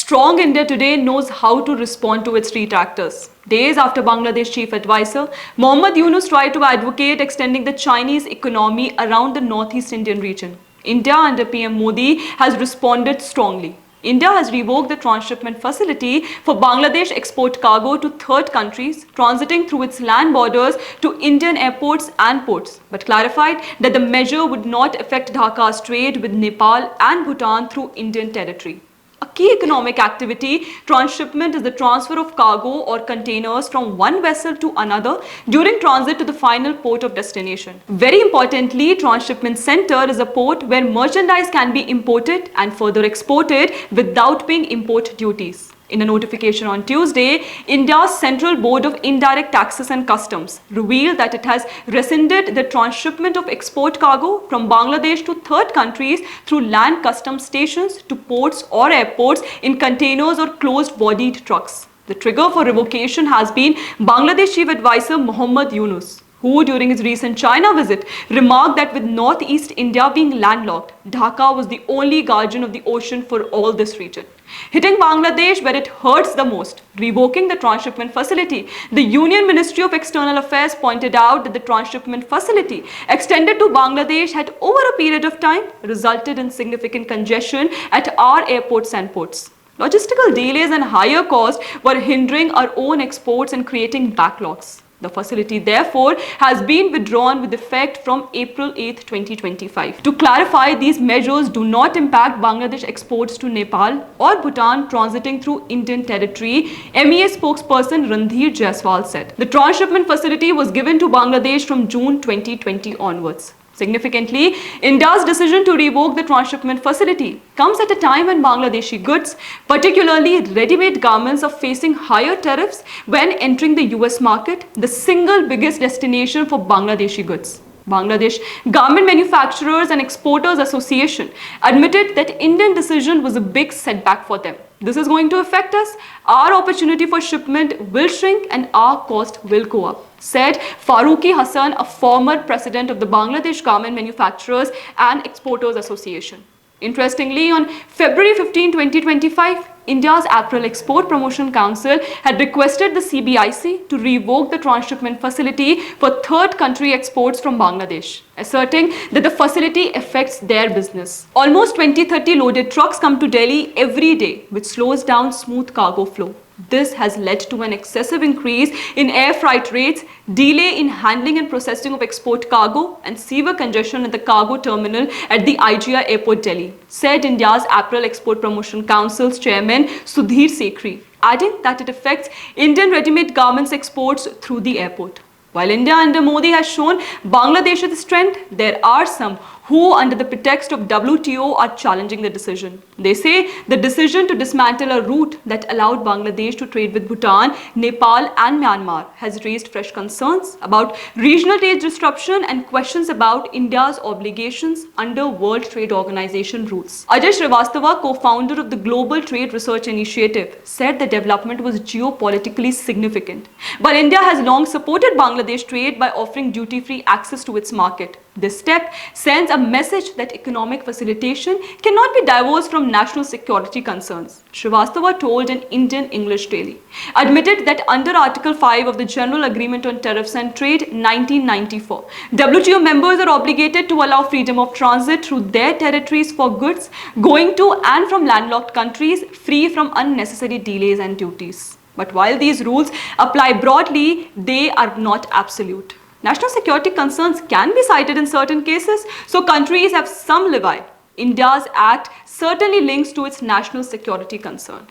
Strong India today knows how to respond to its detractors. Days after Bangladesh chief advisor Mohammad Yunus tried to advocate extending the Chinese economy around the Northeast Indian region, India under PM Modi has responded strongly. India has revoked the transshipment facility for Bangladesh export cargo to third countries transiting through its land borders to Indian airports and ports, but clarified that the measure would not affect Dhaka's trade with Nepal and Bhutan through Indian territory. A key economic activity, transshipment is the transfer of cargo or containers from one vessel to another during transit to the final port of destination. Very importantly, transshipment center is a port where merchandise can be imported and further exported without paying import duties. In a notification on Tuesday, India's Central Board of Indirect Taxes and Customs revealed that it has rescinded the transshipment of export cargo from Bangladesh to third countries through land customs stations to ports or airports in containers or closed-bodied trucks. The trigger for revocation has been Bangladesh Chief Advisor Mohammad Yunus, who during his recent China visit remarked that with Northeast India being landlocked, Dhaka was the only guardian of the ocean for all this region. Hitting Bangladesh where it hurts the most, revoking the transshipment facility, the Union Ministry of External Affairs pointed out that the transshipment facility extended to Bangladesh had over a period of time resulted in significant congestion at our airports and ports. Logistical delays and higher costs were hindering our own exports and creating backlogs. The facility, therefore, has been withdrawn with effect from April 8, 2025. To clarify, these measures do not impact Bangladesh exports to Nepal or Bhutan transiting through Indian territory, MEA spokesperson Randhir Jaiswal said. The transshipment facility was given to Bangladesh from June 2020 onwards. Significantly, India's decision to revoke the transshipment facility comes at a time when Bangladeshi goods, particularly ready-made garments, are facing higher tariffs when entering the US market, the single biggest destination for Bangladeshi goods. Bangladesh Garment Manufacturers and Exporters Association admitted that Indian decision was a big setback for them. This is going to affect us. Our opportunity for shipment will shrink and our cost will go up, said Farooqi Hassan, a former president of the Bangladesh Garment Manufacturers and Exporters Association. Interestingly, on February 15, 2025, India's Apparel Export Promotion Council had requested the CBIC to revoke the transshipment facility for third country exports from Bangladesh, asserting that the facility affects their business. Almost 20-30 loaded trucks come to Delhi every day, which slows down smooth cargo flow. This has led to an excessive increase in air freight rates, delay in handling and processing of export cargo, and severe congestion at the cargo terminal at the IGI Airport, Delhi, said India's Apparel Export Promotion Council's chairman Sudhir Sekhri, adding that it affects Indian ready-made garments exports through the airport. While India under Modi has shown Bangladesh's strength, there are some who, under the pretext of WTO, are challenging the decision. They say the decision to dismantle a route that allowed Bangladesh to trade with Bhutan, Nepal and Myanmar has raised fresh concerns about regional trade disruption and questions about India's obligations under World Trade Organization rules. Ajay Srivastava, co-founder of the Global Trade Research Initiative, said the development was geopolitically significant. But India has long supported Bangladesh trade by offering duty-free access to its market. This step sends a message that economic facilitation cannot be divorced from national security concerns, Srivastava told an Indian English daily, admitted that under Article 5 of the General Agreement on Tariffs and Trade 1994, WTO members are obligated to allow freedom of transit through their territories for goods going to and from landlocked countries free from unnecessary delays and duties. But while these rules apply broadly, they are not absolute. National security concerns can be cited in certain cases, so countries have some leeway. India's act certainly links to its national security concern.